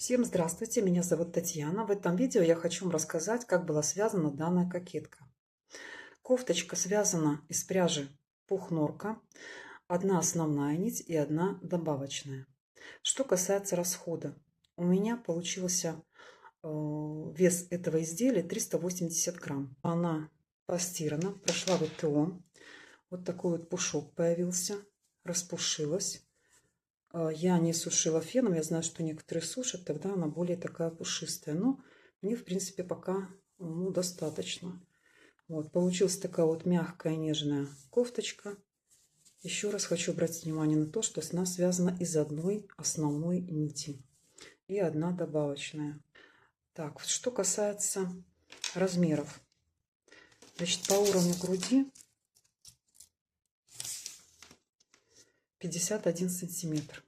Всем здравствуйте, меня зовут Татьяна. В этом видео я хочу вам рассказать, как была связана данная кокетка. Кофточка связана из пряжи пух-норка, одна основная нить и одна добавочная. Что касается расхода, у меня получился вес этого изделия 380 грамм. Она постирана, прошла ВТО. Вот такой вот пушок появился, распушилась. Я не сушила феном, я знаю, что некоторые сушат, тогда она более такая пушистая. Но мне, в принципе, пока достаточно. Вот, получилась такая вот мягкая, нежная кофточка. Еще раз хочу обратить внимание на то, что она связана из одной основной нити и одна добавочная. Так, что касается размеров. Значит, по уровню груди 51 сантиметр.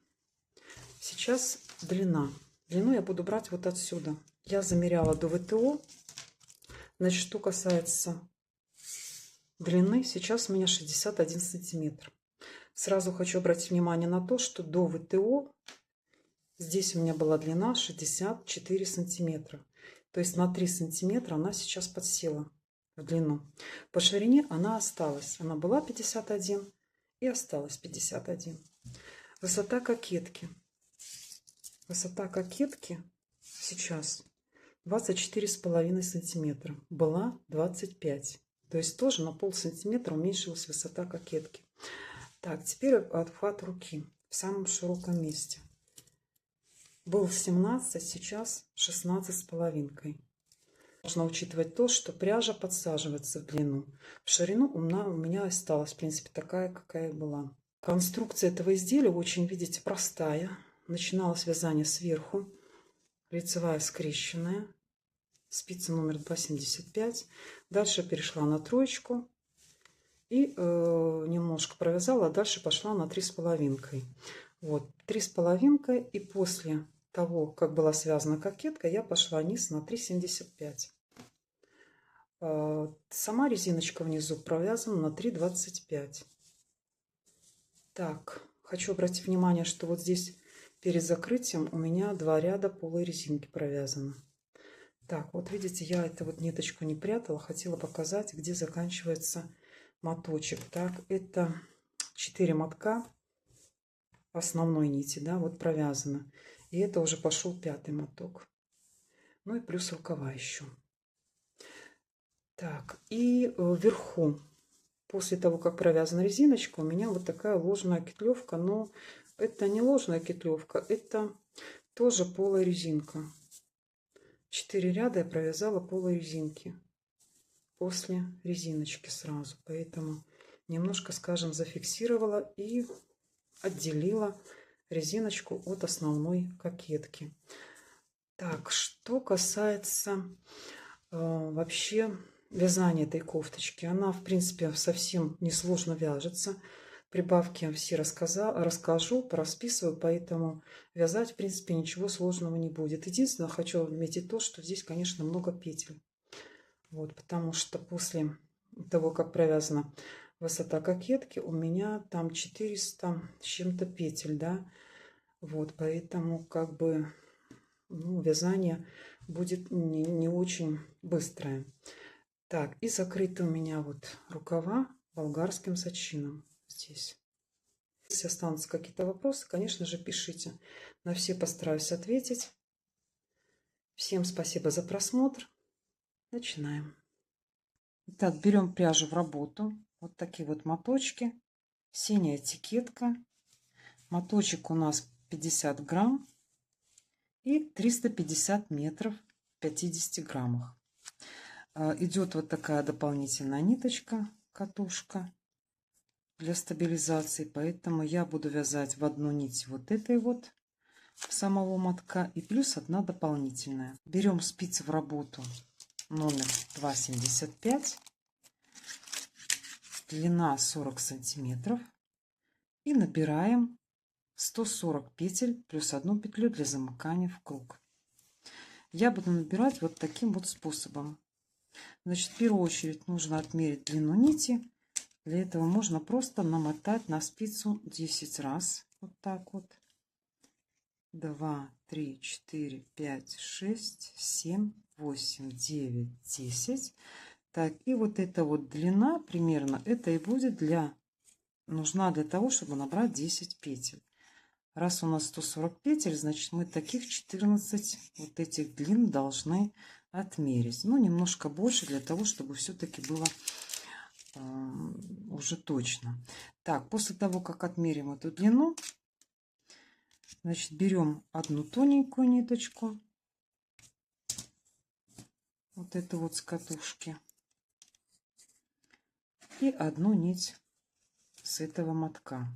Сейчас длина. Длину я буду брать вот отсюда. Я замеряла до ВТО. Значит, что касается длины, сейчас у меня 61 сантиметр. Сразу хочу обратить внимание на то, что до ВТО здесь у меня была длина 64 сантиметра. То есть на 3 сантиметра она сейчас подсела в длину. По ширине она осталась. Она была 51 и осталась 51. Высота кокетки. Высота кокетки сейчас 24,5 сантиметра. Была 25. То есть тоже на полсантиметра уменьшилась высота кокетки. Так, теперь обхват руки в самом широком месте. Был 17, сейчас 16,5. Нужно учитывать то, что пряжа подсаживается в длину. В ширину у меня осталась, в принципе, такая, какая была. Конструкция этого изделия очень, видите, простая. Начиналось вязание сверху. Лицевая скрещенная. Спица номер 2,75. Дальше перешла на троечку. И немножко провязала, а дальше пошла на 3,5. Вот, 3,5. И после того, как была связана кокетка, я пошла вниз на 3,75. Сама резиночка внизу провязана на 3,25. Так, хочу обратить внимание, что вот здесь перед закрытием у меня 2 ряда полой резинки провязано. Так, вот видите, я эту вот ниточку не прятала, хотела показать, где заканчивается моточек. Так, это 4 мотка основной нити, да, вот провязано. И это уже пошел 5-й моток. Ну и плюс рукава еще. Так, и вверху, после того, как провязана резиночка, у меня вот такая ложная кетлевка. Но это не ложная кетлевка, это тоже полая резинка. 4 ряда я провязала полой резинки после резиночки сразу. Поэтому немножко, скажем, зафиксировала и отделила резиночку от основной кокетки. Так, что касается вообще вязания этой кофточки. Она, в принципе, совсем несложно вяжется. Прибавки все расскажу, порасписываю, поэтому вязать, в принципе, ничего сложного не будет. Единственное, хочу отметить то, что здесь, конечно, много петель. Вот, потому что после того, как провязана высота кокетки, у меня там 400 с чем-то петель, да. Вот, поэтому как бы вязание будет не очень быстрое. Так, и закрыты у меня вот рукава болгарским зачином здесь. Если останутся какие-то вопросы, конечно же, пишите. На все постараюсь ответить. Всем спасибо за просмотр. Начинаем. Итак, берем пряжу в работу. Вот такие вот моточки. Синяя этикетка. Моточек у нас 50 грамм. И 350 метров в 50 граммах. Идет вот такая дополнительная ниточка, катушка для стабилизации. Поэтому я буду вязать в одну нить вот этой вот самого мотка и плюс одна дополнительная. Берем спицы в работу номер 2,75, длина 40 сантиметров, и набираем 140 петель плюс одну петлю для замыкания в круг. Я буду набирать вот таким вот способом. Значит, в первую очередь нужно отмерить длину нити. Для этого можно просто намотать на спицу 10 раз. Вот так вот. 2, 3, 4, 5, 6, 7, 8, 9, 10. Так, и вот эта вот длина примерно, это и будет нужна для того, чтобы набрать 10 петель. Раз у нас 140 петель, значит мы таких 14 вот этих длин должны отмерить. Ну, немножко больше для того, чтобы все-таки было уже точно. Так, после того, как отмерим эту длину, значит, берем одну тоненькую ниточку, вот эту вот с катушки, и одну нить с этого мотка.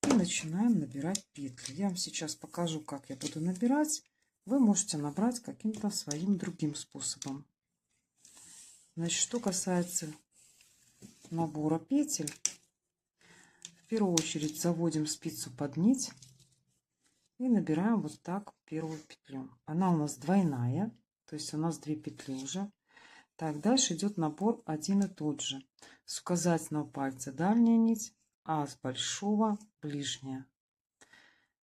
И начинаем набирать петли. Я вам сейчас покажу, как я буду набирать. Вы можете набрать каким-то своим другим способом. Значит, что касается набора петель, в первую очередь заводим спицу под нить и набираем вот так первую петлю. Она у нас двойная, то есть у нас 2 петли уже. Так, дальше идет набор один и тот же. С указательного пальца дальняя нить, а с большого ближняя.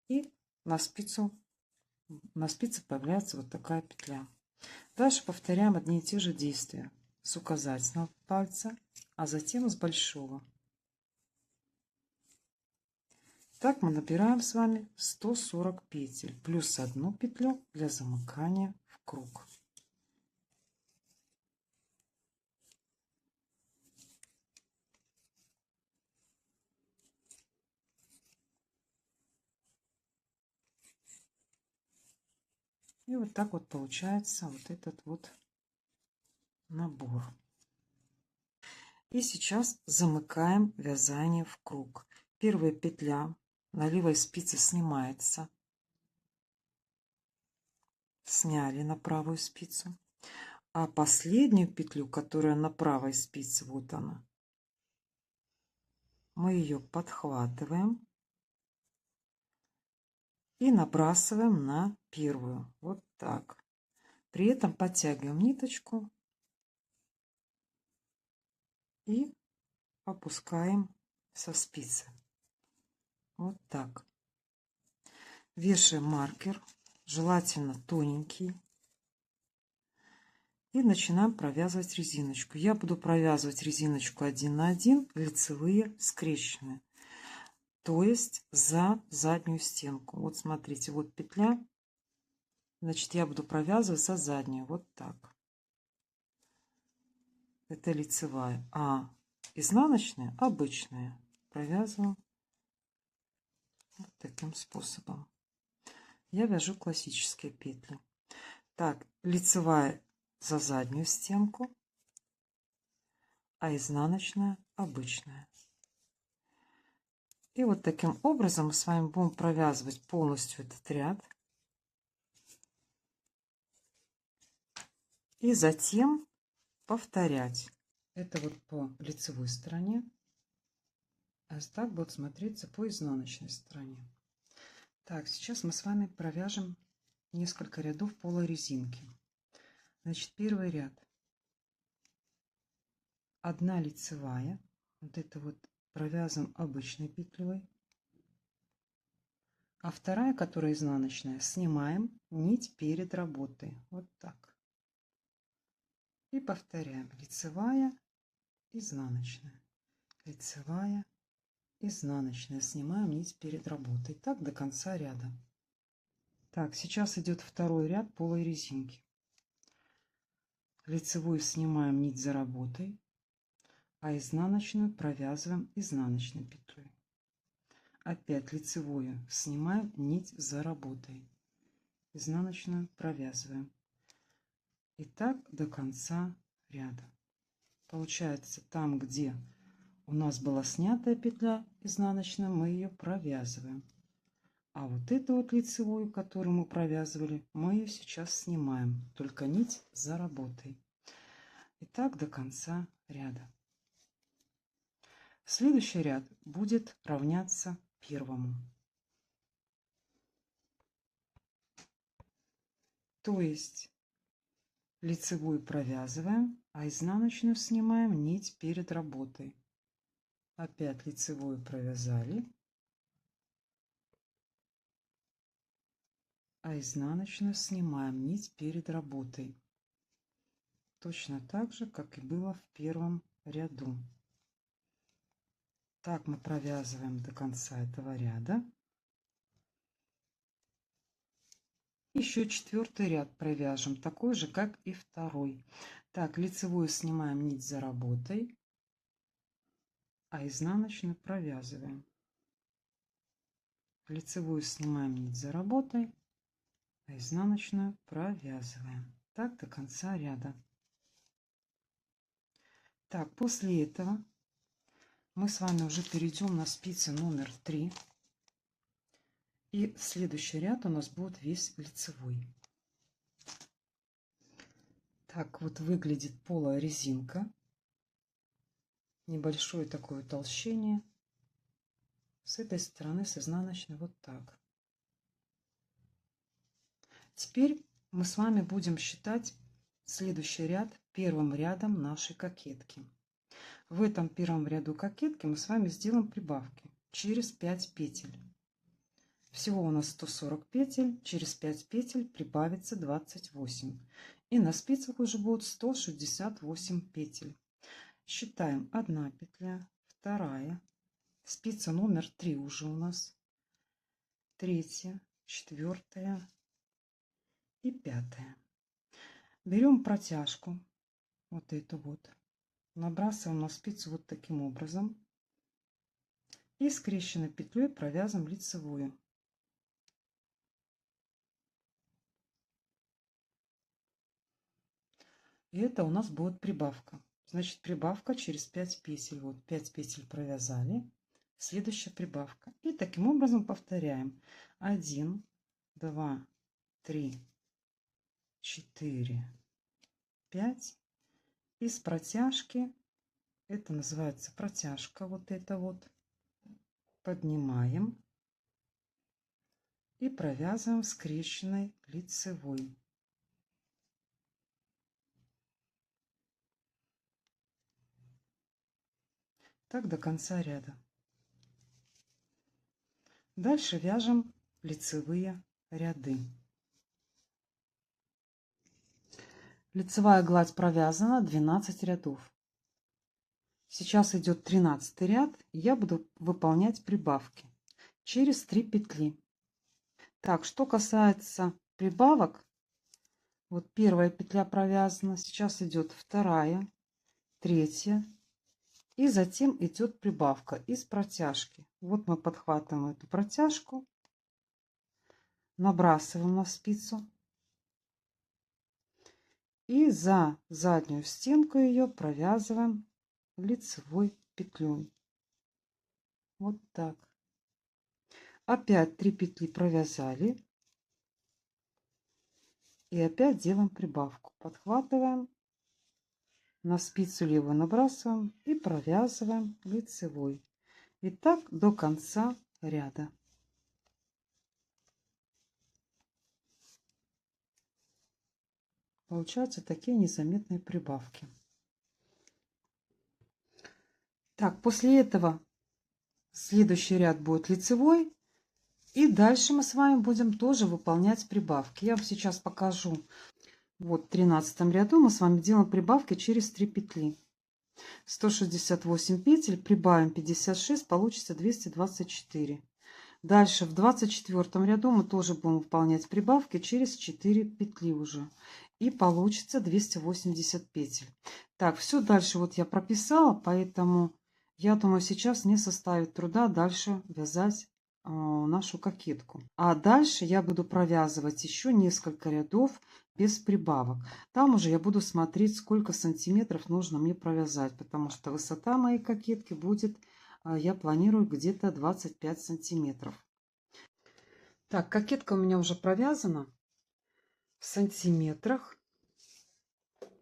И на спице появляется вот такая петля. Дальше повторяем одни и те же действия с указательного пальца, а затем с большого. Так мы набираем с вами 140 петель плюс одну петлю для замыкания в круг. И вот так вот получается вот этот вот набор. И сейчас замыкаем вязание в круг. Первая петля на левой спице снимается. Сняли на правую спицу. А последнюю петлю, которая на правой спице, вот она, мы ее подхватываем и набрасываем на первую. Вот так. При этом подтягиваем ниточку и опускаем со спицы. Вот так. Вешаем маркер, желательно тоненький. И начинаем провязывать резиночку. Я буду провязывать резиночку 1 на 1, лицевые скрещенные. То есть за заднюю стенку. Вот смотрите, вот петля. Значит, я буду провязывать за заднюю. Вот так. Это лицевая. А изнаночная обычная. Провязываю вот таким способом. Я вяжу классические петли. Так, лицевая за заднюю стенку, а изнаночная обычная. И вот таким образом мы с вами будем провязывать полностью этот ряд. И затем повторять. Это вот по лицевой стороне. А так будет смотреться по изнаночной стороне. Так, сейчас мы с вами провяжем несколько рядов полой резинки. Значит, первый ряд. Одна лицевая. Вот это вот провязываем обычной петлей. А вторая, которая изнаночная, снимаем нить перед работой. Вот так. И повторяем. Лицевая, изнаночная. Лицевая, изнаночная. Снимаем нить перед работой. Так до конца ряда. Так, сейчас идет второй ряд полой резинки. Лицевую снимаем нить за работой, а изнаночную провязываем изнаночной петлей. Опять лицевую снимаем нить за работой, изнаночную провязываем. И так до конца ряда. Получается, там, где у нас была снятая петля изнаночная, мы ее провязываем. А вот эту вот лицевую, которую мы провязывали, мы ее сейчас снимаем. Только нить за работой. И так до конца ряда. Следующий ряд будет равняться первому. То есть лицевую провязываем, а изнаночную снимаем нить перед работой. Опять лицевую провязали. а изнаночную снимаем нить перед работой. Точно так же, как и было в первом ряду. Так мы провязываем до конца этого ряда. Еще четвертый ряд провяжем, такой же, как и второй. Так, лицевую снимаем нить за работой, а изнаночную провязываем. Лицевую снимаем нить за работой, а изнаночную провязываем. Так до конца ряда. Так, после этого мы с вами уже перейдем на спицы номер 3. И следующий ряд у нас будет весь лицевой. Так вот выглядит полая резинка. Небольшое такое утолщение. С этой стороны, с изнаночной, вот так. Теперь мы с вами будем считать следующий ряд первым рядом нашей кокетки. В этом первом ряду кокетки мы с вами сделаем прибавки через 5 петель. Всего у нас 140 петель, через 5 петель прибавится 28. И на спицах уже будет 168 петель. Считаем: 1 петля, 2, спица номер 3 уже у нас, 3, 4 и 5. Берем протяжку, вот эту вот, набрасываем на спицу вот таким образом и скрещенной петлей провязываем лицевую. И это у нас будет прибавка. Значит, прибавка через 5 петель. Вот 5 петель провязали. Следующая прибавка. И таким образом повторяем. 1, 2, 3, 4, 5. Из протяжки, это называется протяжка, вот это вот, поднимаем и провязываем скрещенной лицевой. Так до конца ряда. Дальше вяжем лицевые ряды. Лицевая гладь провязана 12 рядов. Сейчас идет 13 ряд, и я буду выполнять прибавки через 3 петли. Так, что касается прибавок, вот первая петля провязана, сейчас идет 2, 3, и затем идет прибавка из протяжки. Вот мы подхватываем эту протяжку, набрасываем на спицу и за заднюю стенку ее провязываем лицевой петлей. Вот так. Опять 3 петли провязали и опять делаем прибавку. Подхватываем, на спицу левую набрасываем и провязываем лицевой. И так до конца ряда. Получаются такие незаметные прибавки. Так, после этого следующий ряд будет лицевой. И дальше мы с вами будем тоже выполнять прибавки. Я вам сейчас покажу. Вот в 13 ряду мы с вами делаем прибавки через 3 петли. 168 петель, прибавим 56, получится 224. Дальше в 24 ряду мы тоже будем выполнять прибавки через 4 петли уже. И получится 280 петель. Так, все дальше вот я прописала, поэтому я думаю, сейчас не составит труда дальше вязать нашу кокетку. А дальше я буду провязывать еще несколько рядов без прибавок. Там уже я буду смотреть, сколько сантиметров нужно мне провязать, потому что высота моей кокетки будет, я планирую, где-то 25 сантиметров. Так, кокетка у меня уже провязана в сантиметрах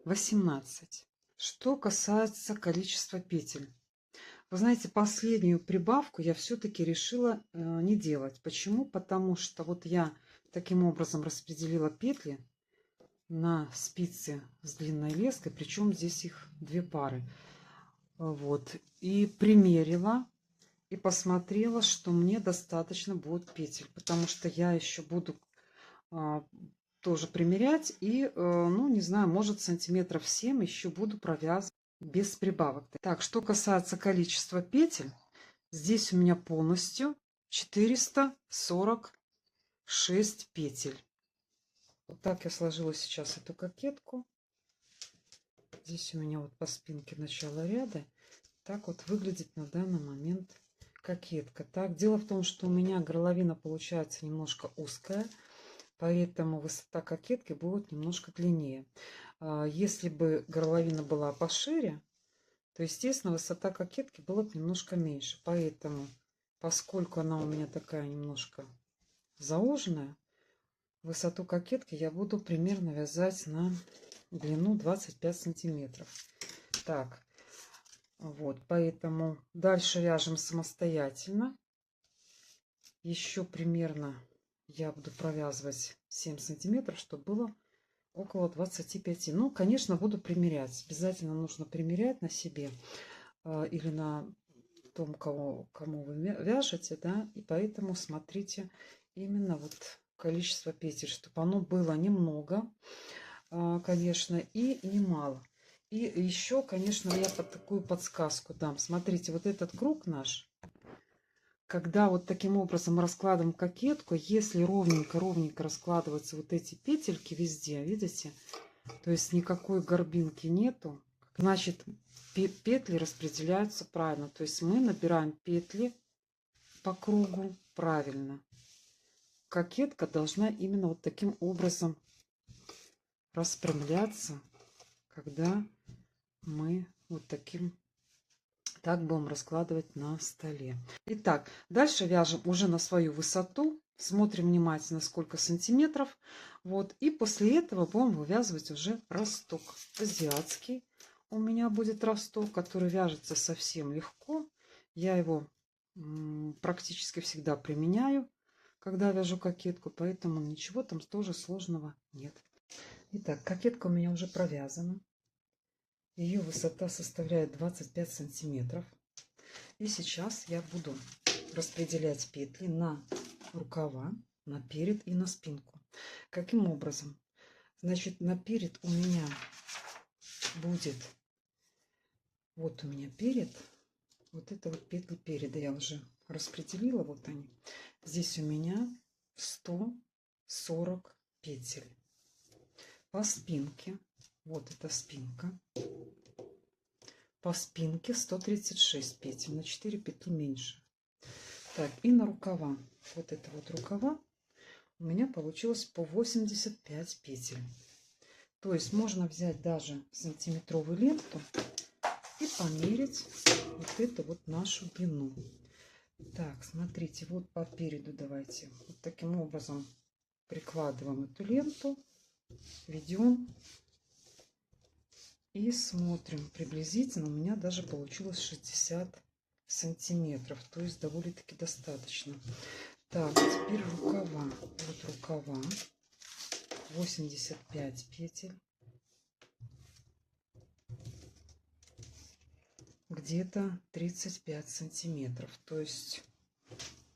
18. Что касается количества петель. Вы знаете, последнюю прибавку я все-таки решила не делать. Почему? Потому что вот я таким образом распределила петли на спицы с длинной леской, причем здесь их 2 пары. Вот. И примерила и посмотрела, что мне достаточно будет петель, потому что я еще буду тоже примерять. И, ну, не знаю, может, сантиметров 7 еще буду провязывать без прибавок. Так, что касается количества петель, здесь у меня полностью 446 петель. Вот так я сложила сейчас эту кокетку. Здесь у меня вот по спинке начало ряда. Так вот выглядит на данный момент кокетка. Так, дело в том, что у меня горловина получается немножко узкая, поэтому высота кокетки будет немножко длиннее. Если бы горловина была пошире, то, естественно, высота кокетки была бы немножко меньше. Поэтому, поскольку она у меня такая немножко зауженная, высоту кокетки я буду примерно вязать на длину 25 сантиметров. Так, вот, поэтому дальше вяжем самостоятельно. Еще примерно я буду провязывать 7 сантиметров, чтобы было около 25. Ну, конечно, буду примерять. Обязательно нужно примерять на себе или на том, кому вы вяжете, да, и поэтому смотрите именно вот количество петель, чтобы оно было немного, конечно, и немало. И еще, конечно, я под такую подсказку дам. Смотрите, вот этот круг наш, когда вот таким образом раскладываем кокетку, если ровненько раскладываются вот эти петельки везде, видите, то есть никакой горбинки нету, значит, петли распределяются правильно. То есть мы набираем петли по кругу правильно. Кокетка должна именно вот таким образом распрямляться, когда мы вот так будем раскладывать на столе. Итак, дальше вяжем уже на свою высоту. Смотрим внимательно, сколько сантиметров. Вот. И после этого будем вывязывать уже росток. Азиатский у меня будет росток, который вяжется совсем легко. Я его практически всегда применяю, когда вяжу кокетку. Поэтому ничего там тоже сложного нет. Итак, кокетка у меня уже провязана. Ее высота составляет 25 сантиметров. И сейчас я буду распределять петли на рукава, на перед и на спинку. Каким образом? Значит, на перед у меня будет, вот у меня перед, вот это вот петли переда я уже распределила, вот они. Здесь у меня 140 петель. По спинке, вот эта спинка. По спинке 136 петель, на 4 петли меньше. Так, и на рукава. Вот это вот рукава у меня получилось по 85 петель. То есть можно взять даже сантиметровую ленту и померить вот эту вот нашу длину. Так, смотрите, вот по переду давайте вот таким образом прикладываем эту ленту, ведем. И смотрим приблизительно, у меня даже получилось 60 сантиметров, то есть довольно-таки достаточно. Так, теперь рукава. Вот рукава, 85 петель, где-то 35 сантиметров, то есть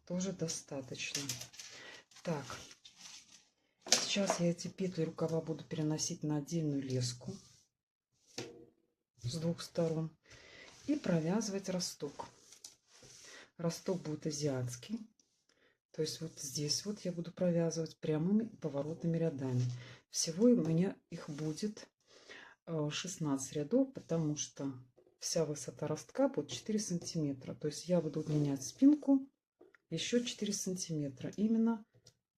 тоже достаточно. Так, сейчас я эти петли рукава буду переносить на отдельную леску с двух сторон и провязывать росток. Росток будет азиатский. То есть вот здесь вот я буду провязывать прямыми и поворотными рядами. Всего у меня их будет 16 рядов, потому что вся высота ростка будет 4 сантиметра. То есть я буду удлинять спинку еще 4 сантиметра. Именно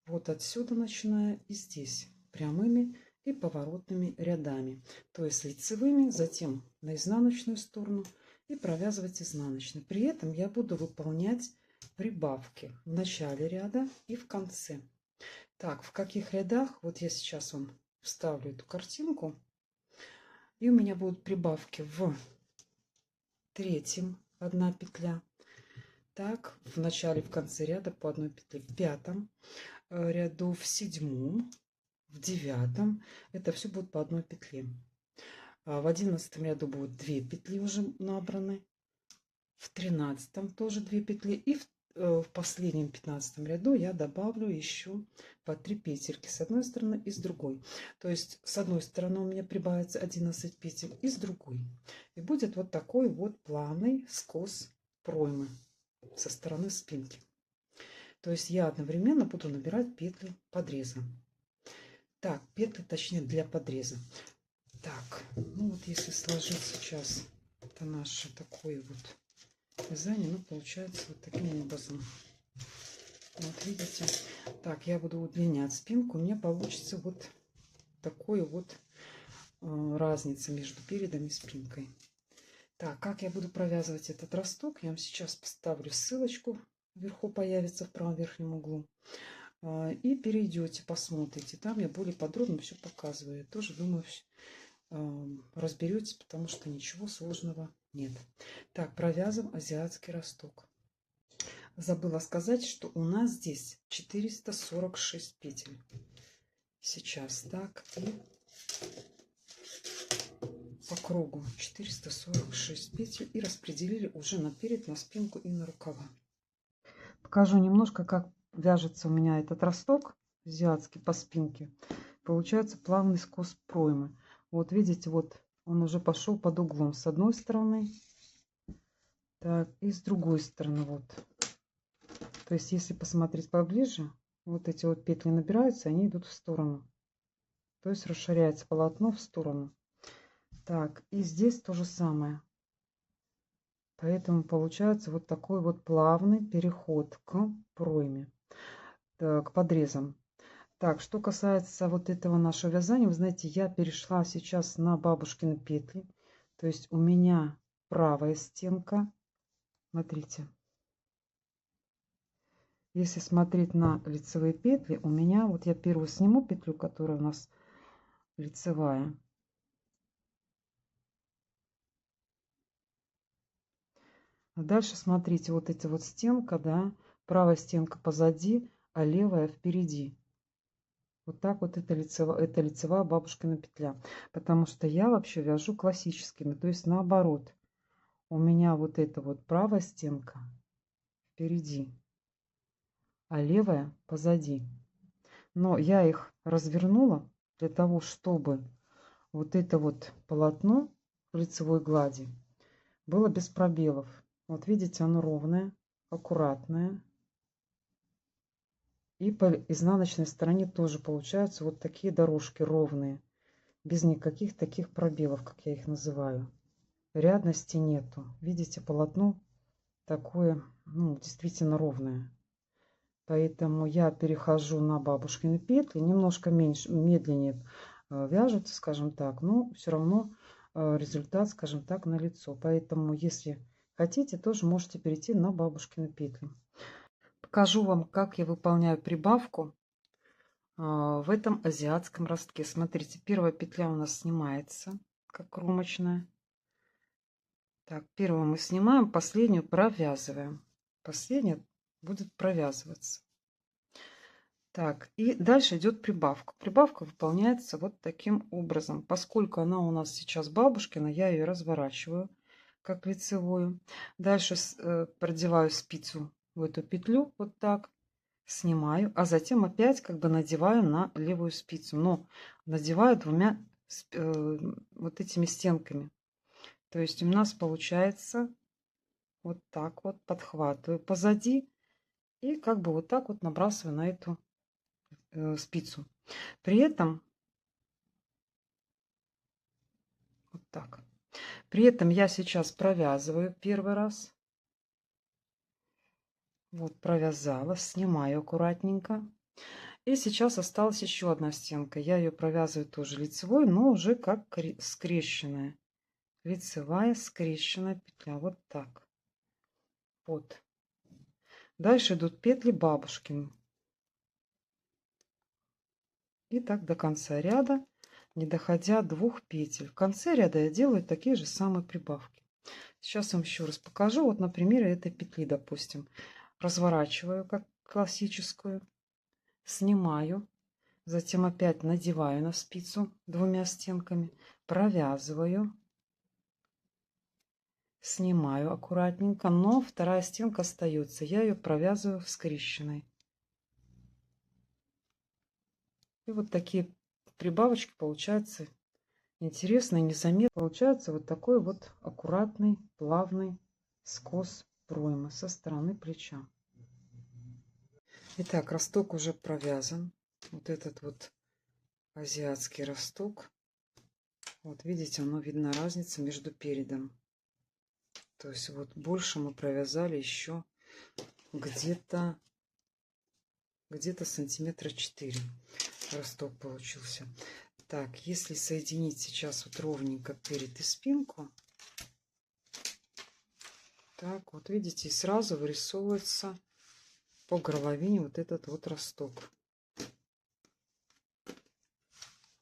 вот отсюда начиная и здесь прямыми и поворотными рядами. То есть лицевыми, затем на изнаночную сторону и провязывать изнаночной. При этом я буду выполнять прибавки в начале ряда и в конце. Так, в каких рядах? Вот я сейчас вам вставлю эту картинку. И у меня будут прибавки в третьем 1 петля. Так, в начале, в конце ряда по 1 петле. В пятом ряду, в седьмом, в девятом. Это все будет по 1 петле. В 11 ряду будет 2 петли уже набраны. В 13 тоже 2 петли. И в последнем 15 ряду я добавлю еще по 3 петельки с одной стороны и с другой. То есть с одной стороны у меня прибавится 11 петель и с другой. И будет вот такой вот плавный скос проймы со стороны спинки. То есть я одновременно буду набирать петли подреза. Так, петли, точнее, для подреза. Так, ну вот если сложить сейчас это наше такое вот вязание, ну получается вот таким образом. Вот видите. Так, я буду удлинять спинку. У меня получится вот такой вот разница между передом и спинкой. Так, как я буду провязывать этот росток, я вам сейчас поставлю ссылочку. Вверху появится в правом верхнем углу. И перейдете, посмотрите. Там я более подробно все показываю. Я тоже думаю, разберетесь, потому что ничего сложного нет. Так, провязываем азиатский росток. Забыла сказать, что у нас здесь 446 петель. Сейчас так и по кругу 446 петель и распределили уже наперед, на спинку и на рукава. Покажу немножко, как вяжется у меня этот росток азиатский по спинке. Получается плавный скос проймы. Вот видите, вот он уже пошел под углом с одной стороны, так, и с другой стороны вот. То есть если посмотреть поближе, вот эти вот петли набираются, они идут в сторону. То есть расширяется полотно в сторону. Так, и здесь то же самое. Поэтому получается вот такой вот плавный переход к пройме, к подрезам. Так, что касается вот этого нашего вязания, вы знаете, я перешла сейчас на бабушкины петли. То есть у меня правая стенка. Смотрите. Если смотреть на лицевые петли, у меня, вот я первую сниму петлю, которая у нас лицевая. А дальше смотрите, вот эти вот стенка, да, правая стенка позади, а левая впереди. Вот так вот это лицевая бабушкина петля. Потому что я вообще вяжу классическими, то есть наоборот. У меня вот эта вот правая стенка впереди, а левая позади. Но я их развернула для того, чтобы вот это вот полотно в лицевой глади было без пробелов. Вот видите, оно ровное, аккуратное. И по изнаночной стороне тоже получаются вот такие дорожки ровные, без никаких таких пробелов, как я их называю. Рядности нету. Видите, полотно такое, ну, действительно ровное. Поэтому я перехожу на бабушкины петли, немножко меньше, медленнее вяжутся, скажем так, но все равно результат, скажем так, налицо. Поэтому, если хотите, тоже можете перейти на бабушкины петли. Покажу вам, как я выполняю прибавку в этом азиатском ростке. Смотрите, первая петля у нас снимается, как кромочная. Так, первую мы снимаем, последнюю провязываем. Последняя будет провязываться. Так, и дальше идет прибавка. Прибавка выполняется вот таким образом. Поскольку она у нас сейчас бабушкина, я ее разворачиваю как лицевую. Дальше продеваю спицу в эту петлю вот так, снимаю, а затем опять как бы надеваю на левую спицу. Но надеваю двумя вот этими стенками. То есть у нас получается вот так вот подхватываю позади и как бы вот так вот набрасываю на эту спицу. При этом вот так. При этом я сейчас провязываю первый раз. Вот провязала, снимаю аккуратненько. И сейчас осталась еще одна стенка. Я ее провязываю тоже лицевой, но уже как скрещенная. Лицевая скрещенная петля. Вот так. Вот. Дальше идут петли бабушкины. И так до конца ряда, не доходя 2 петель. В конце ряда я делаю такие же самые прибавки. Сейчас вам еще раз покажу. Вот на примере этой петли, допустим. Разворачиваю как классическую. Снимаю. Затем опять надеваю на спицу двумя стенками. Провязываю. Снимаю аккуратненько, но вторая стенка остается. Я ее провязываю скрещенной. И вот такие прибавочки получаются интересные, незаметно. Получается вот такой вот аккуратный, плавный скос проймы со стороны плеча. Итак, росток уже провязан. Вот этот вот азиатский росток. Вот видите, оно видна разница между передом. То есть вот больше мы провязали еще где-то сантиметра 4 росток получился. Так, если соединить сейчас вот ровненько перед и спинку, так вот видите, и сразу вырисовывается по горловине вот этот вот росток.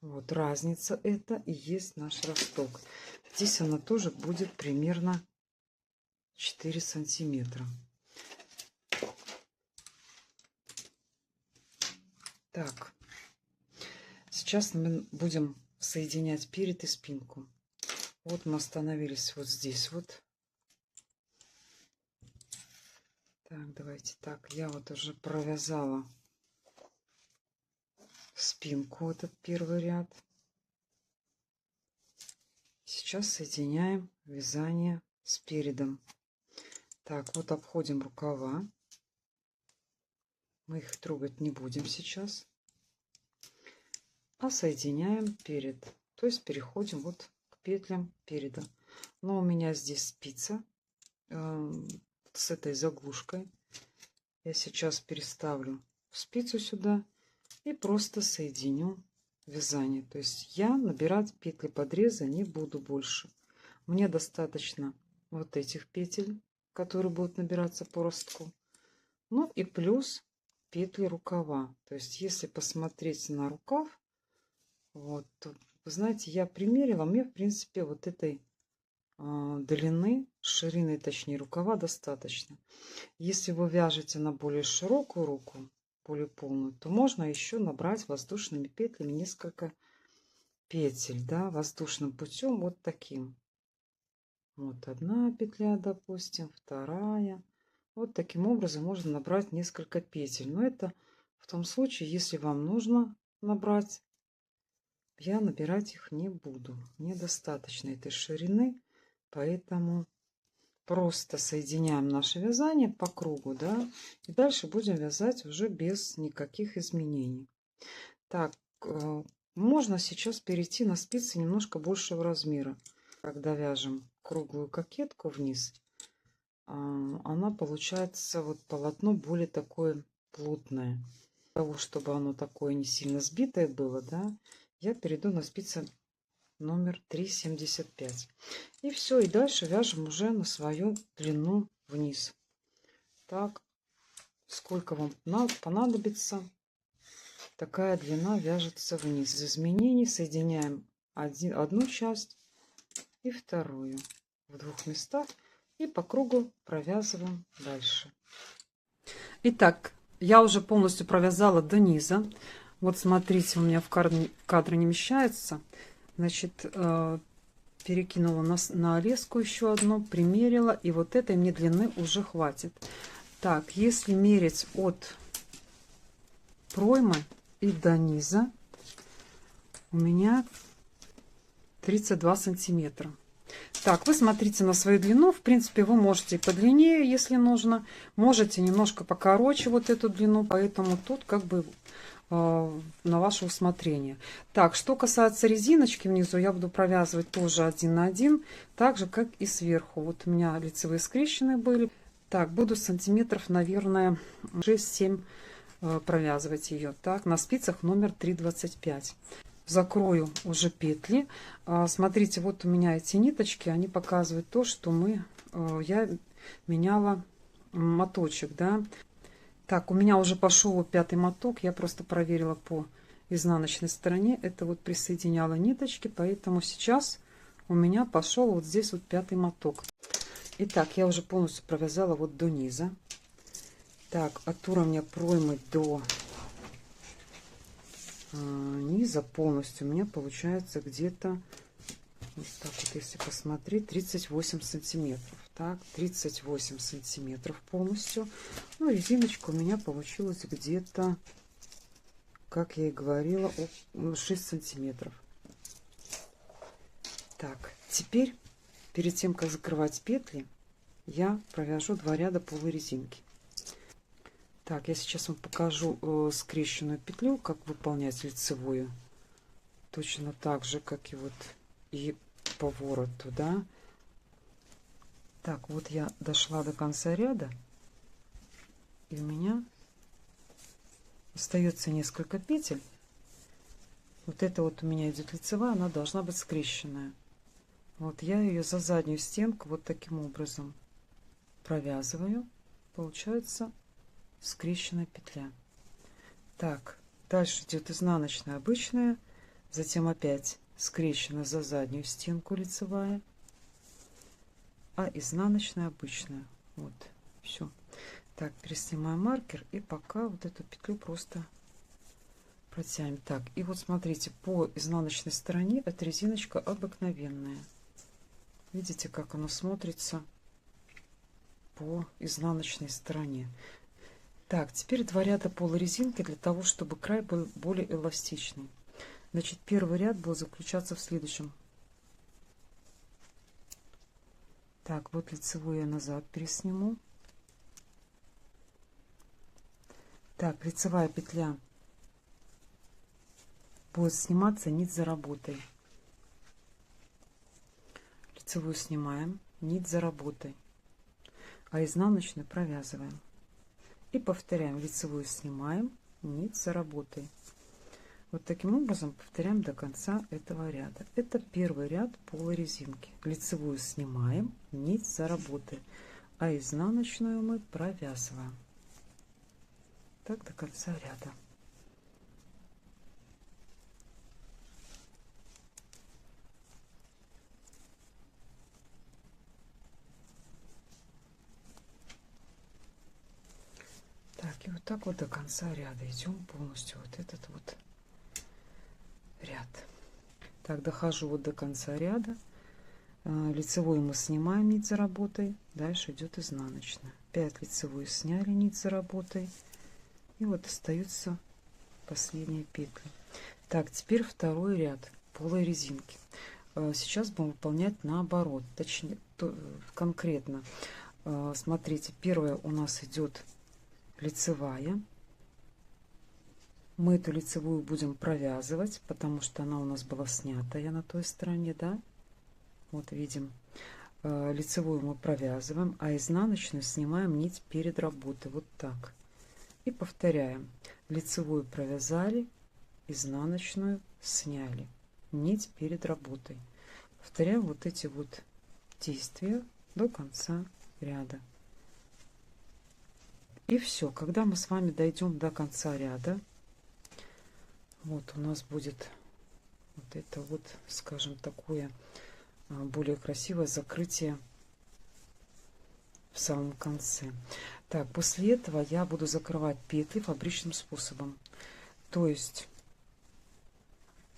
Вот разница это и есть наш росток. Здесь она тоже будет примерно 4 сантиметра. Так, сейчас мы будем соединять перед и спинку. Вот мы остановились вот здесь вот. Так, давайте так. Я вот уже провязала спинку, этот первый ряд. Сейчас соединяем вязание с передом. Так, вот обходим рукава. Мы их трогать не будем сейчас. А соединяем перед. То есть переходим вот к петлям переда. Но у меня здесь спица с этой заглушкой. Я сейчас переставлю спицу сюда и просто соединю вязание. То есть я набирать петли подреза не буду больше. Мне достаточно вот этих петель, которые будут набираться по ростку. Ну и плюс петли рукава. То есть если посмотреть на рукав, вот, то, вы знаете, я примерила, мне в принципе вот этой длины, ширины, точнее рукава достаточно. Если вы вяжете на более широкую руку, более полную, то можно еще набрать воздушными петлями несколько петель, да, воздушным путем, вот таким. Вот одна петля, допустим, вторая. Вот таким образом можно набрать несколько петель. Но это в том случае, если вам нужно набрать, я набирать их не буду. Мне достаточно этой ширины, поэтому просто соединяем наше вязание по кругу, да, и дальше будем вязать уже без никаких изменений. Так, можно сейчас перейти на спицы немножко большего размера. Когда вяжем круглую кокетку вниз, она получается вот полотно более такое плотное. Для того, чтобы оно такое не сильно сбитое было, да, я перейду на спицы номер 3,75. И все, и дальше вяжем уже на свою длину вниз. Так, сколько вам понадобится, такая длина вяжется вниз. Из изменений соединяем одну часть и вторую в двух местах и по кругу провязываем дальше. Итак, я уже полностью провязала до низа. Вот смотрите, у меня в кадре не вмещается. Значит, перекинула на леску еще одну, примерила, и вот этой мне длины уже хватит. Так, если мерить от проймы и до низа, у меня 32 сантиметра. Так, вы смотрите на свою длину. В принципе, вы можете и подлиннее, если нужно. Можете немножко покороче вот эту длину. Поэтому тут как бы на ваше усмотрение. Так, что касается резиночки внизу, я буду провязывать тоже 1 на 1. Так же, как и сверху. Вот у меня лицевые скрещенные были. Так, буду сантиметров, наверное, 6-7 провязывать ее. Так, на спицах номер 3,25. Закрою уже петли. Смотрите, вот у меня эти ниточки, они показывают то, что я меняла моточек, да. Так, у меня уже пошел 5-й моток, я просто проверила по изнаночной стороне, это вот присоединяла ниточки, поэтому сейчас у меня пошел вот здесь вот 5-й моток. Итак, я уже полностью провязала вот до низа. Так, от уровня проймы до низа полностью у меня получается где-то вот так вот если посмотреть, 38 сантиметров. Так, 38 сантиметров полностью. Ну, резиночка у меня получилась где-то, как я и говорила, 6 сантиметров. Так, теперь, перед тем, как закрывать петли, я провяжу 2 ряда полурезинки. Так, я сейчас вам покажу скрещенную петлю, как выполнять лицевую. Точно так же, как и вот и по вороту, да. Так, вот я дошла до конца ряда, и у меня остается несколько петель. Вот это вот у меня идет лицевая, она должна быть скрещенная. Вот я ее за заднюю стенку вот таким образом провязываю. Получается скрещенная петля. Так, дальше идет изнаночная обычная, затем опять скрещена за заднюю стенку лицевая, а изнаночная обычная. Вот, все. Так, переснимаем маркер и пока вот эту петлю просто протянем. Так, и вот смотрите, по изнаночной стороне эта резиночка обыкновенная. Видите, как она смотрится по изнаночной стороне. Так, теперь 2 ряда полурезинки для того, чтобы край был более эластичный. Значит, первый ряд будет заключаться в следующем. Так, вот лицевую я назад пересниму. Так, лицевая петля будет сниматься нить за работой. Лицевую снимаем, нить за работой, а изнаночную провязываем. И повторяем: лицевую снимаем, нить за работой. Вот таким образом повторяем до конца этого ряда. Это первый ряд полурезинки. Лицевую снимаем, нить за работой, а изнаночную мы провязываем. Так до конца ряда. Так, и вот так вот до конца ряда идем полностью вот этот вот ряд. Так, дохожу вот до конца ряда. Лицевую мы снимаем, нить за работой. Дальше идет изнаночная. 5 лицевую сняли, нить за работой. И вот остаются последние петли. Так, теперь второй ряд полой резинки. Сейчас будем выполнять наоборот, точнее, конкретно. Смотрите, первая у нас идет лицевая. Мы эту лицевую будем провязывать, потому что она у нас была снятая на той стороне, да? Вот видим, лицевую мы провязываем, а изнаночную снимаем нить перед работой, вот так. И повторяем: лицевую провязали, изнаночную сняли, нить перед работой. Повторяем вот эти вот действия до конца ряда. И все. Когда мы с вами дойдем до конца ряда, вот у нас будет вот это вот, скажем, такое более красивое закрытие в самом конце. Так, после этого я буду закрывать петли фабричным способом. То есть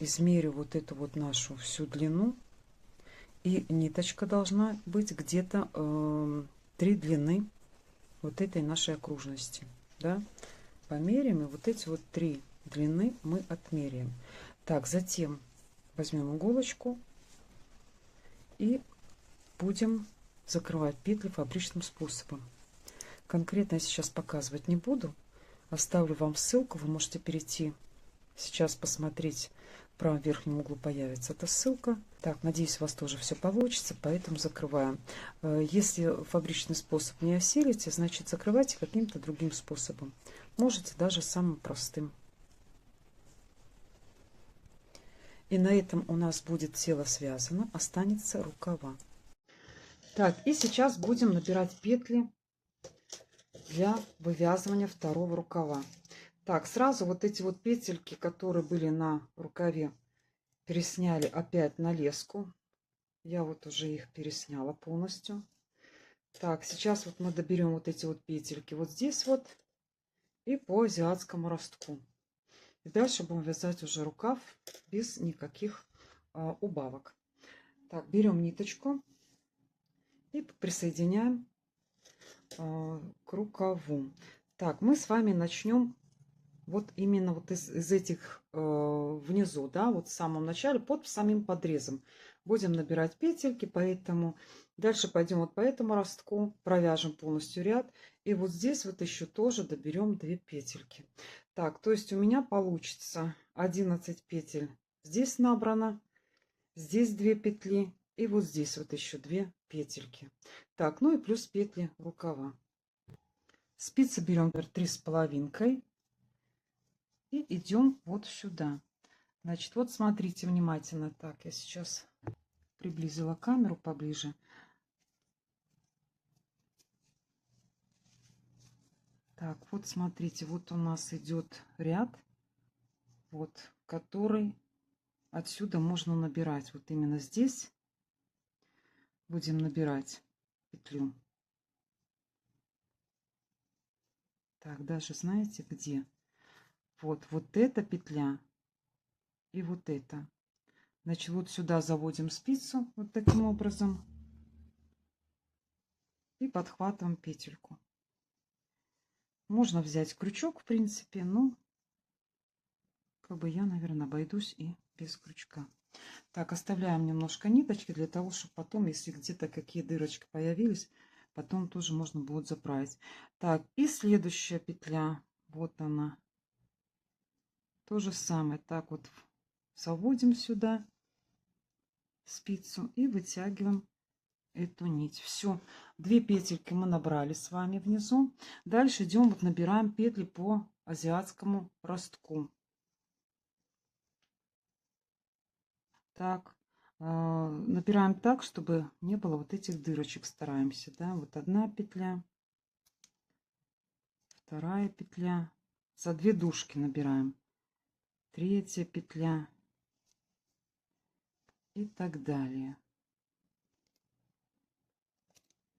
измерю вот эту вот нашу всю длину, и ниточка должна быть где-то 3 длины вот этой нашей окружности, да? Померяем, и вот эти вот 3 длины мы отмеряем. Так, затем возьмем иголочку и будем закрывать петли фабричным способом. Конкретно я сейчас показывать не буду. Оставлю вам ссылку, вы можете перейти сейчас посмотреть. В правом верхнем углу появится эта ссылка. Так, надеюсь, у вас тоже все получится, поэтому закрываем. Если фабричный способ не осилите, значит закрывайте каким-то другим способом. Можете даже самым простым. И на этом у нас будет тело связано, останется рукава. Так, и сейчас будем набирать петли для вывязывания второго рукава. Так, сразу вот эти вот петельки, которые были на рукаве, пересняли опять на леску. Я вот уже их пересняла полностью. Так, сейчас вот мы доберем вот эти вот петельки вот здесь вот и по азиатскому ростку. И дальше будем вязать уже рукав без никаких убавок. Так, берем ниточку и присоединяем к рукаву. Так, мы с вами начнем вот именно вот из этих внизу, да, вот в самом начале, под самим подрезом. Будем набирать петельки, поэтому дальше пойдем вот по этому ростку, провяжем полностью ряд. И вот здесь вот еще тоже доберем 2 петельки. Так, то есть у меня получится 11 петель здесь набрано, здесь 2 петли и вот здесь вот еще 2 петельки. Так, ну и плюс петли рукава. Спицы берем 3,5 и идем вот сюда. Значит, вот смотрите внимательно. Так, я сейчас приблизила камеру поближе. Так, вот смотрите, вот у нас идет ряд, вот, который отсюда можно набирать. Вот именно здесь будем набирать петлю. Так, даже знаете где? Вот эта петля и вот эта. Значит, вот сюда заводим спицу вот таким образом и подхватываем петельку. Можно взять крючок, в принципе, но как бы я, наверное, обойдусь и без крючка. Так, оставляем немножко ниточки для того, чтобы потом, если где-то какие дырочки появились, потом тоже можно будет заправить. Так, и следующая петля, вот она. То же самое. Так вот заводим сюда спицу и вытягиваем эту нить. Все, 2 петельки мы набрали с вами внизу. Дальше идем, вот набираем петли по азиатскому ростку. Так, набираем так, чтобы не было вот этих дырочек. Стараемся, да, вот 1 петля, 2 петля, за 2 дужки набираем, 3 петля и так далее.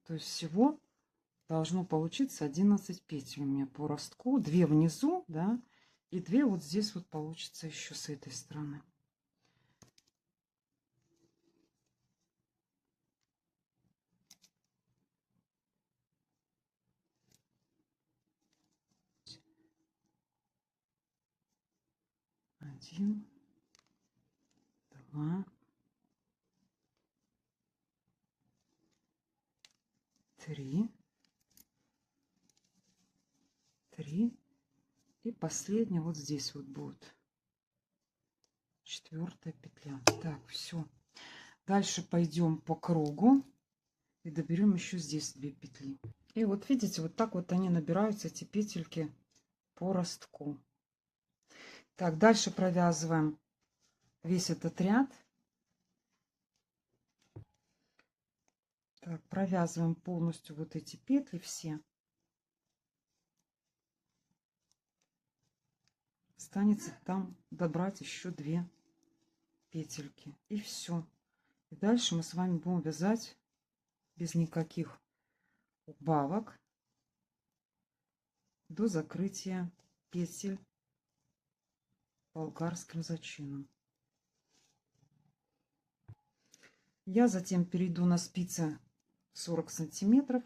То есть всего должно получиться 11 петель у меня по ростку, 2 внизу, да, и 2 вот здесь вот получится еще с этой стороны. Один, 2, 3, 3 и последняя вот здесь вот будет 4 петля. Так, все. Дальше пойдем по кругу и доберем еще здесь 2 петли. И вот видите, вот так вот они набираются, эти петельки по ростку. Так, дальше провязываем весь этот ряд. Так, провязываем полностью вот эти петли все. Останется там добрать еще 2 петельки. И все. И дальше мы с вами будем вязать без никаких убавок до закрытия петель болгарским зачином. Я затем перейду на спицы 40 сантиметров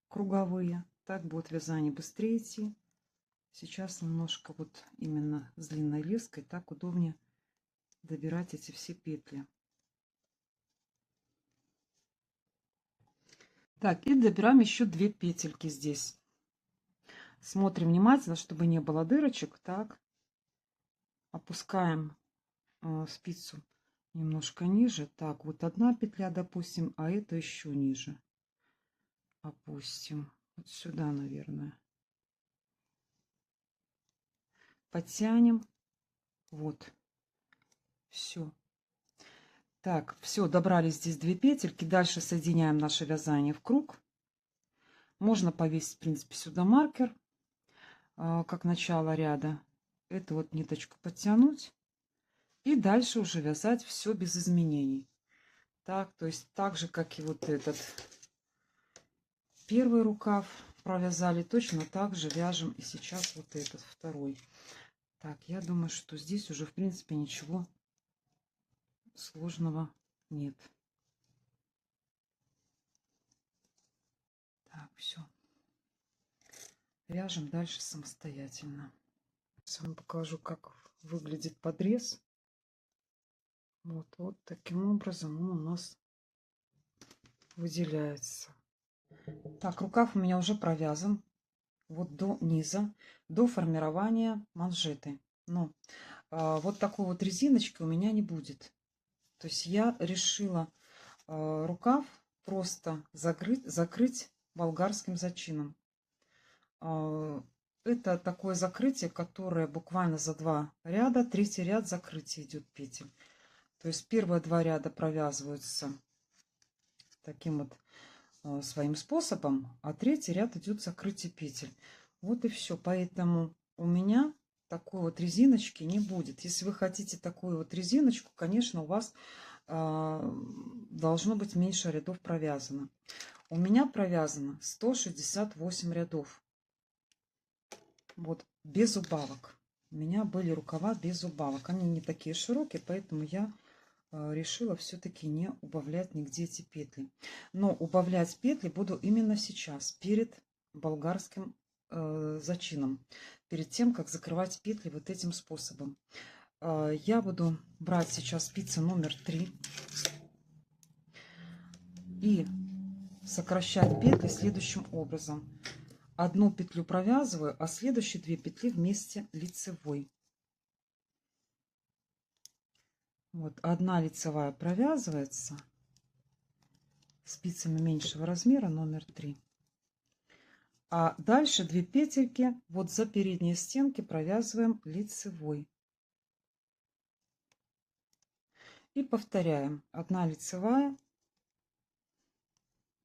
круговые. Так будет вязание быстрее идти. Сейчас немножко вот именно с длинной леской так удобнее добирать эти все петли. Так, и добираем еще 2 петельки здесь. Смотрим внимательно, чтобы не было дырочек. Так, опускаем спицу немножко ниже. Так, вот 1 петля, допустим, а это еще ниже. Опустим. Вот сюда, наверное. Подтянем. Вот. Все. Так, все, добрали здесь 2 петельки. Дальше соединяем наше вязание в круг. Можно повесить, в принципе, сюда маркер, как начало ряда. Эту вот ниточку подтянуть. И дальше уже вязать все без изменений. Так, то есть так же, как и вот этот первый рукав провязали, точно так же вяжем и сейчас вот этот второй. Так, я думаю, что здесь уже, в принципе, ничего сложного нет. Так, все. Вяжем дальше самостоятельно. Сейчас вам покажу, как выглядит подрез. Вот таким образом он у нас выделяется. Так, рукав у меня уже провязан вот до низа, до формирования манжеты. Но вот такой вот резиночки у меня не будет. То есть я решила рукав просто закрыть болгарским зачином. Это такое закрытие, которое буквально за 2 ряда, 3-й ряд закрытие идет петель. То есть первые 2 ряда провязываются таким вот своим способом, а 3-й ряд идет закрытие петель. Вот и все. Поэтому у меня такой вот резиночки не будет. Если вы хотите такую вот резиночку, конечно, у вас должно быть меньше рядов провязано. У меня провязано 168 рядов. Вот без убавок. У меня были рукава без убавок. Они не такие широкие, поэтому я решила все-таки не убавлять нигде эти петли. Но убавлять петли буду именно сейчас, перед болгарским зачином, перед тем, как закрывать петли вот этим способом. Я буду брать сейчас спицы номер 3 и сокращать петли следующим образом. Одну петлю провязываю, а следующие 2 петли вместе лицевой. Вот одна лицевая провязывается спицами меньшего размера номер 3. А дальше 2 петельки вот за передние стенки провязываем лицевой. И повторяем. Одна лицевая,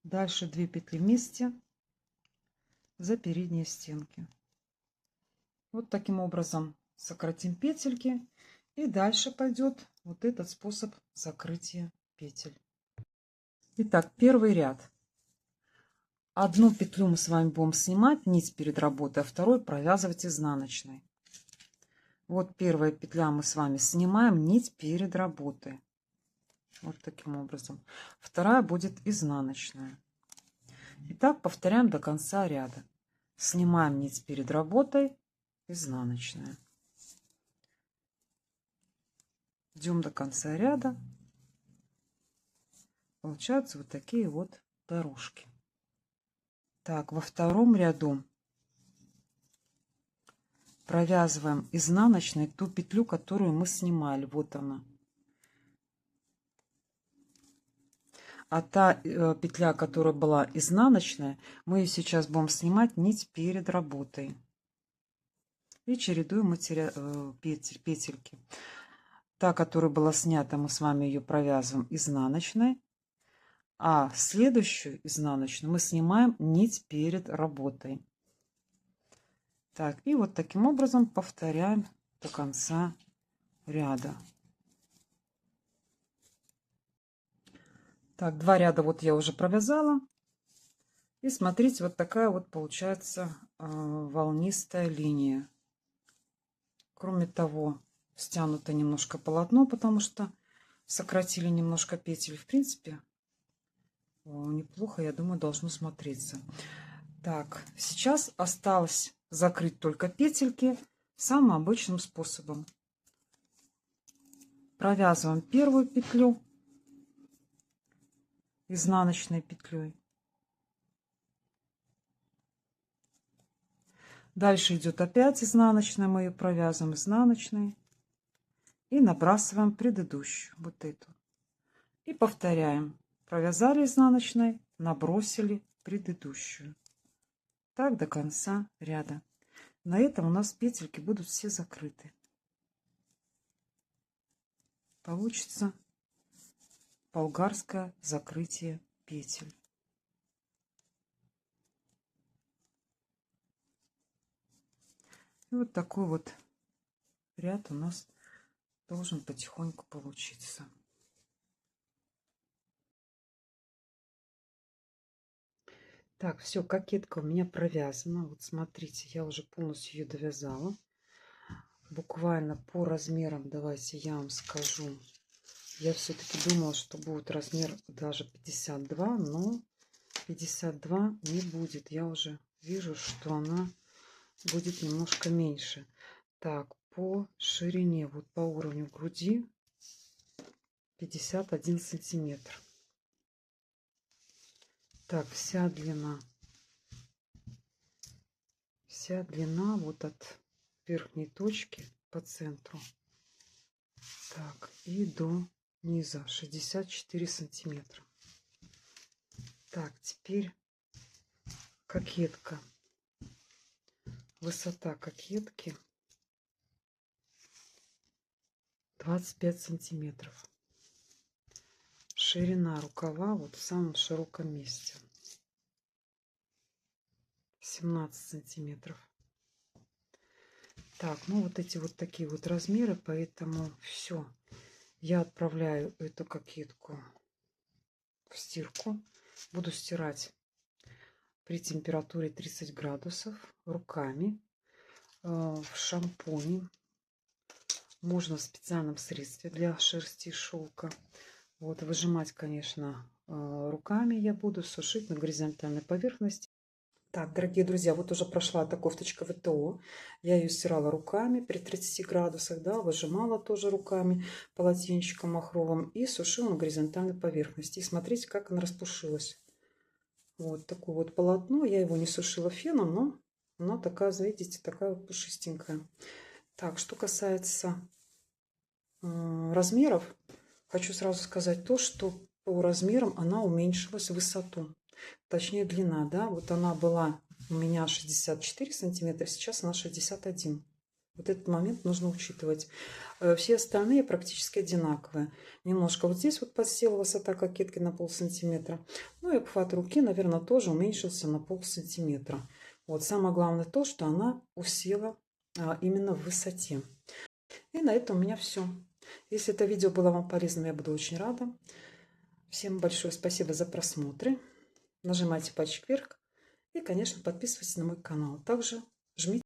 дальше 2 петли вместе за передние стенки. Вот таким образом сократим петельки. И дальше пойдет вот этот способ закрытия петель. Итак, первый ряд. Одну петлю мы с вами будем снимать, нить перед работой, а второй провязывать изнаночной. Вот первая петля мы с вами снимаем, нить перед работой. Вот таким образом. Вторая будет изнаночная. И так повторяем до конца ряда. Снимаем нить перед работой, изнаночная. Идем до конца ряда. Получаются вот такие вот дорожки. Так, во втором ряду провязываем изнаночной ту петлю, которую мы снимали. Вот она. А та петля, которая была изнаночная, мы ее сейчас будем снимать нить перед работой. И чередуем петельки. Та, которая была снята, мы с вами ее провязываем изнаночной. А следующую изнаночную мы снимаем нить перед работой. Так, и вот таким образом повторяем до конца ряда. Так, 2 ряда вот я уже провязала. И смотрите, вот такая вот получается волнистая линия. Кроме того, стянуто немножко полотно, потому что сократили немножко петель. В принципе, неплохо, я думаю, должно смотреться. Так, сейчас осталось закрыть только петельки самым обычным способом. Провязываем первую петлю изнаночной петлей. Дальше идет опять изнаночная, мы ее провязываем изнаночной и набрасываем предыдущую, вот эту. И повторяем. Провязали изнаночной, набросили предыдущую. Так до конца ряда. На этом у нас петельки будут все закрыты. Получится болгарское закрытие петель. И вот такой вот ряд у нас должен потихоньку получиться. Так, все, кокетка у меня провязана. Вот смотрите, я уже полностью ее довязала. Буквально по размерам, давайте я вам скажу. Я все-таки думала, что будет размер даже 52, но 52 не будет. Я уже вижу, что она будет немножко меньше. Так, по ширине, вот по уровню груди 51 сантиметр. Так, вся длина вот от верхней точки по центру. Так, и до низа 64 сантиметра. Так, теперь кокетка. Высота кокетки 25 сантиметров. Ширина рукава вот в самом широком месте 17 сантиметров. Так, ну вот эти вот такие вот размеры, поэтому все. Я отправляю эту кокетку в стирку. Буду стирать при температуре 30 градусов руками, в шампуне. Можно в специальном средстве для шерсти и шелка. Вот, выжимать, конечно, руками я буду, сушить на горизонтальной поверхности. Так, дорогие друзья, вот уже прошла эта кофточка ВТО. Я ее стирала руками при 30 градусах, да, выжимала тоже руками полотенчиком махровым и сушила на горизонтальной поверхности. И смотрите, как она распушилась. Вот такое вот полотно. Я его не сушила феном, но она такая, видите, такая вот пушистенькая. Так, что касается размеров, хочу сразу сказать то, что по размерам она уменьшилась в высоту. Точнее длина, да, вот она была у меня 64 сантиметра, сейчас она 61. Вот этот момент нужно учитывать. Все остальные практически одинаковые. Немножко вот здесь вот подсела высота кокетки на полсантиметра. Ну и обхват руки, наверное, тоже уменьшился на полсантиметра. Вот самое главное то, что она усела именно в высоте. И на этом у меня все. Если это видео было вам полезным, я буду очень рада. Всем большое спасибо за просмотры. Нажимайте пальчик вверх и, конечно, подписывайтесь на мой канал. Также жмите